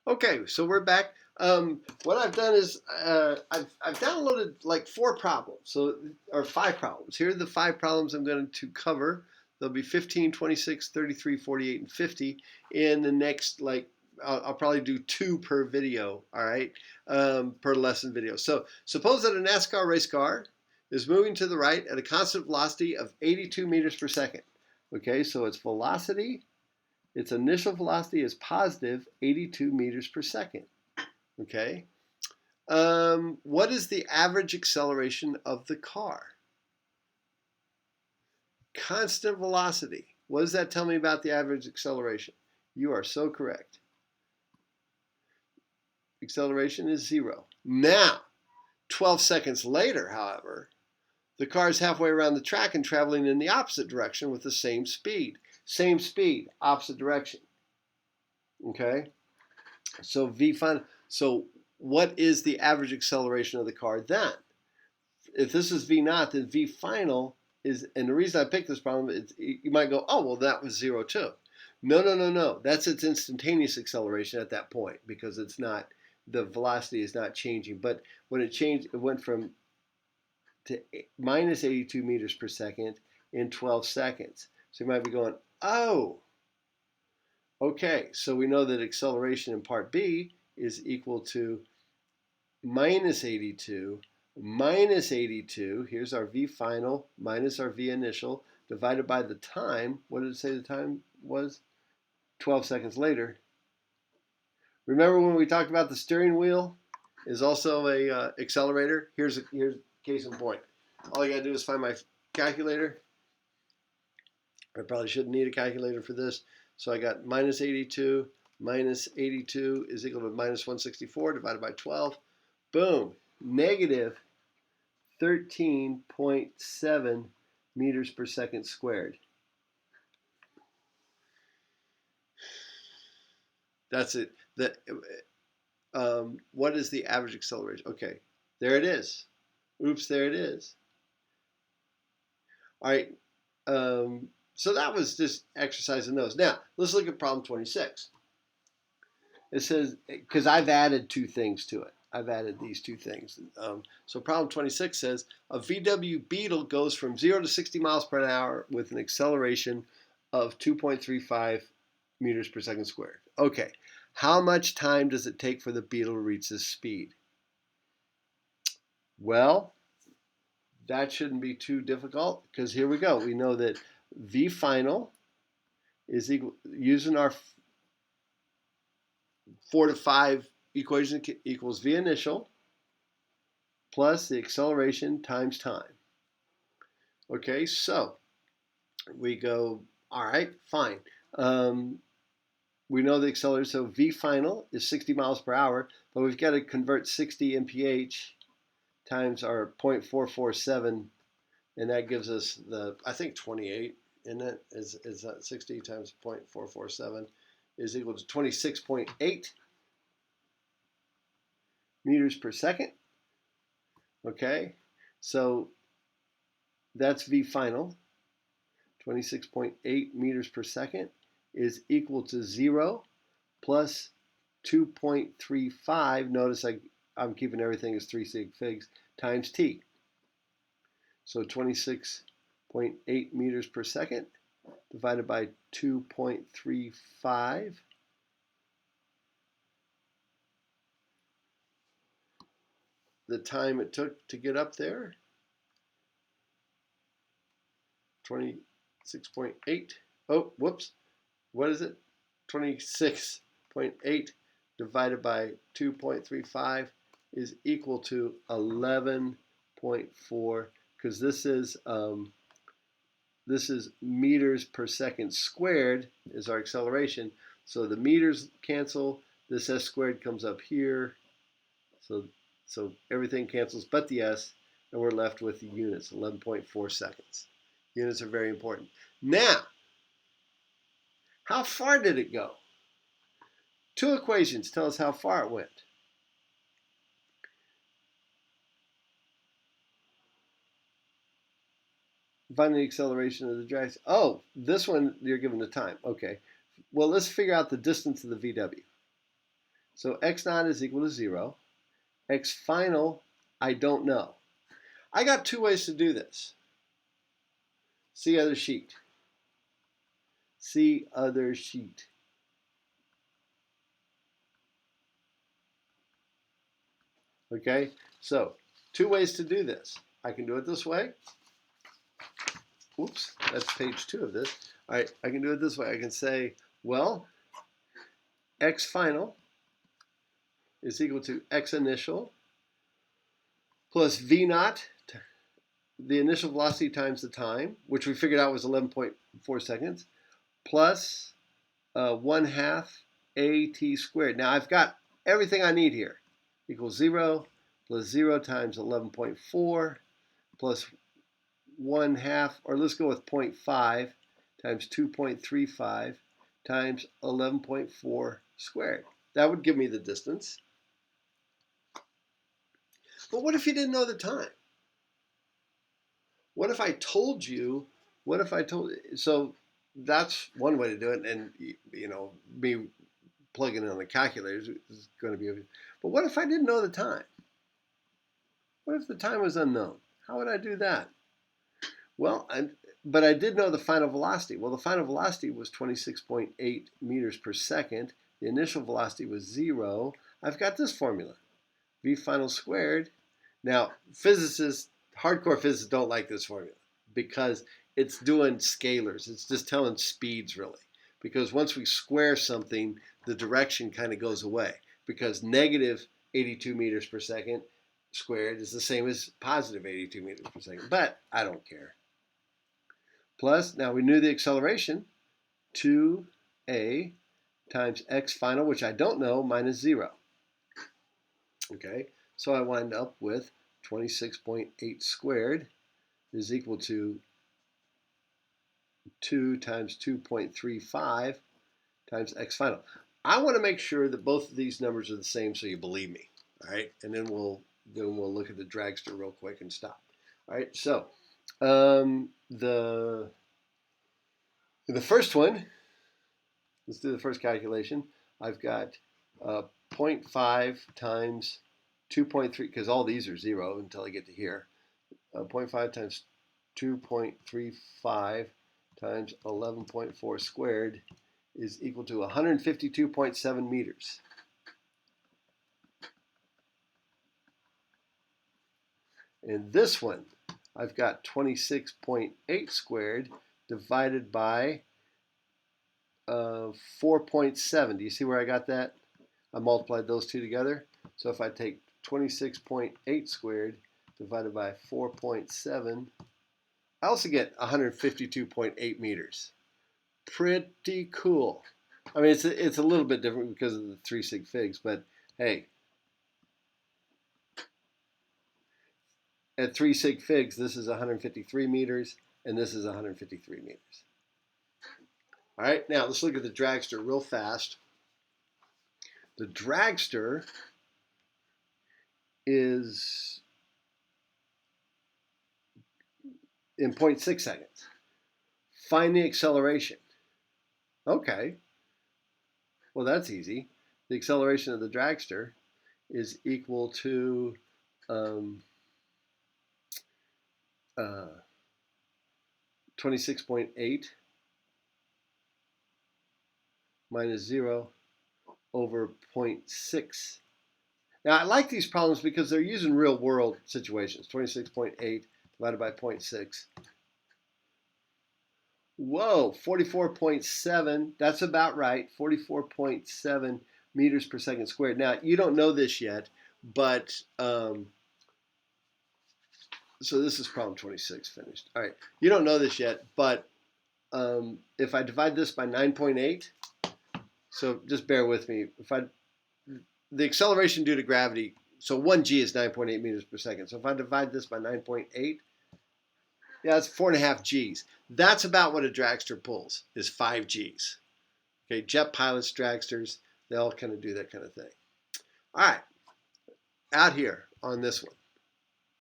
Okay, so we're back. What I've done is I've downloaded like four problems, or five problems. Here are the five problems I'm going to cover. There'll be 15, 26, 33, 48, and 50 in the next I'll probably do two per video. All right, per lesson video. So suppose that a NASCAR race car is moving to the right at a constant velocity of 82 meters per second. Okay, so its velocity its initial velocity is positive 82 meters per second. Okay. What is the average acceleration of the car? Constant velocity. What does that tell me about the average acceleration? You are so correct. Acceleration is 0. Now, 12 seconds later, however, the car is halfway around the track and traveling in the opposite direction with the same speed. Same speed, opposite direction. Okay? So V final. So what is the average acceleration of the car then? If this is V naught, then V final is, and the reason I picked this problem is you might go, oh, well, that was 0 too. No, no, no, no. That's its instantaneous acceleration at that point because it's not, the velocity is not changing. But when it changed, it went from to minus 82 meters per second in 12 seconds. So you might be going, oh, okay. So we know that acceleration in part B is equal to minus 82 minus 82, here's our V final minus our V initial, divided by the time. What did it say the time was? 12 seconds later. Remember when we talked about the steering wheel is also a accelerator? Here's case in point. All you gotta do is find my calculator. I probably shouldn't need a calculator for this. So I got minus 82 is equal to minus 164 divided by 12. Boom, negative 13.7 meters per second squared. That's it. What is the average acceleration? Okay, there it is. Oops, there it is. All right. So that was just exercising those. Now, let's look at problem 26. It says, because I've added two things to it. I've added these two things. So problem 26 says, a VW Beetle goes from 0 to 60 miles per hour with an acceleration of 2.35 meters per second squared. Okay, how much time does it take for the Beetle to reach this speed? Well, that shouldn't be too difficult because here we go. We know that V final is equal, using our 4 to 5 equation equals V initial plus the acceleration times time. Okay, so we go, all right, fine. We know the acceleration, so V final is 60 miles per hour, but we've got to convert 60 mph times our 0.447, and that gives us I think 28, isn't it? Is that 60 times 0.447 is equal to 26.8 meters per second. Okay, so that's V final. 26.8 meters per second is equal to 0 plus 2.35. Notice I'm keeping everything as 3 sig figs times t. So 26.8 meters per second divided by 2.35. The time it took to get up there, 26.8. Oh, whoops. What is it? 26.8 divided by 2.35 is equal to 11.4, because this is meters per second squared is our acceleration. So the meters cancel. This s squared comes up here. So everything cancels but the s, and we're left with the units, 11.4 seconds. Units are very important. Now, how far did it go? Two equations tell us how far it went. Find the acceleration of the drag. Oh, this one you're given the time. Okay. Well, let's figure out the distance of the VW. So x naught is equal to 0. X final, I don't know. I got two ways to do this. See other sheet. See other sheet. Okay, so two ways to do this. I can do it this way. Oops, that's page 2 of this. All right, I can do it this way. I can say, well, x final is equal to x initial plus v naught, the initial velocity times the time, which we figured out was 11.4 seconds, plus 1/2 at squared. Now I've got everything I need here. Equals 0 plus 0 times 11.4 plus 1/2, or let's go with 0.5 times 2.35 times 11.4 squared. That would give me the distance. But what if you didn't know the time? What if I told you, so that's one way to do it, and you know, me plugging in on the calculator is going to be, but what if I didn't know the time? What if the time was unknown? How would I do that? Well, but I did know the final velocity. Well, the final velocity was 26.8 meters per second. The initial velocity was 0. I've got this formula, v final squared. Now, physicists, hardcore physicists don't like this formula because it's doing scalars. It's just telling speeds, really. Because once we square something, the direction kind of goes away. Because negative 82 meters per second squared is the same as positive 82 meters per second. But I don't care. Plus, now we knew the acceleration, 2a times x final, which I don't know, minus 0. Okay, so I wind up with 26.8 squared is equal to 2 times 2.35 times x final. I want to make sure that both of these numbers are the same so you believe me. All right, and then we'll look at the dragster real quick and stop. All right, so the first one, let's do the first calculation. I've got 0.5 times 2.3, because all these are 0 until I get to here. 0.5 times 2.35 times 11.4 squared is equal to 152.7 meters. And this one, I've got 26.8 squared divided by 4.7. Do you see where I got that? I multiplied those two together. So if I take 26.8 squared divided by 4.7, I also get 152.8 meters. Pretty cool. I mean, it's a little bit different because of the 3 sig figs, but hey, at 3 sig figs, this is 153 meters, and this is 153 meters. All right, now let's look at the dragster real fast. The dragster is in 0.6 seconds. Find the acceleration. Okay, well that's easy. The acceleration of the dragster is equal to 26.8 minus 0 over 0.6. Now I like these problems because they're using real world situations. 26.8 divided by 0.6. Whoa, 44.7, that's about right, 44.7 meters per second squared. Now, you don't know this yet, but, so this is problem 26 finished. All right, you don't know this yet, but if I divide this by 9.8, so just bear with me. The acceleration due to gravity, so 1g is 9.8 meters per second. So if I divide this by 9.8, yeah, it's 4.5 Gs. That's about what a dragster pulls, is 5 Gs. Okay, jet pilots, dragsters, they all kind of do that kind of thing. All right, out here on this one.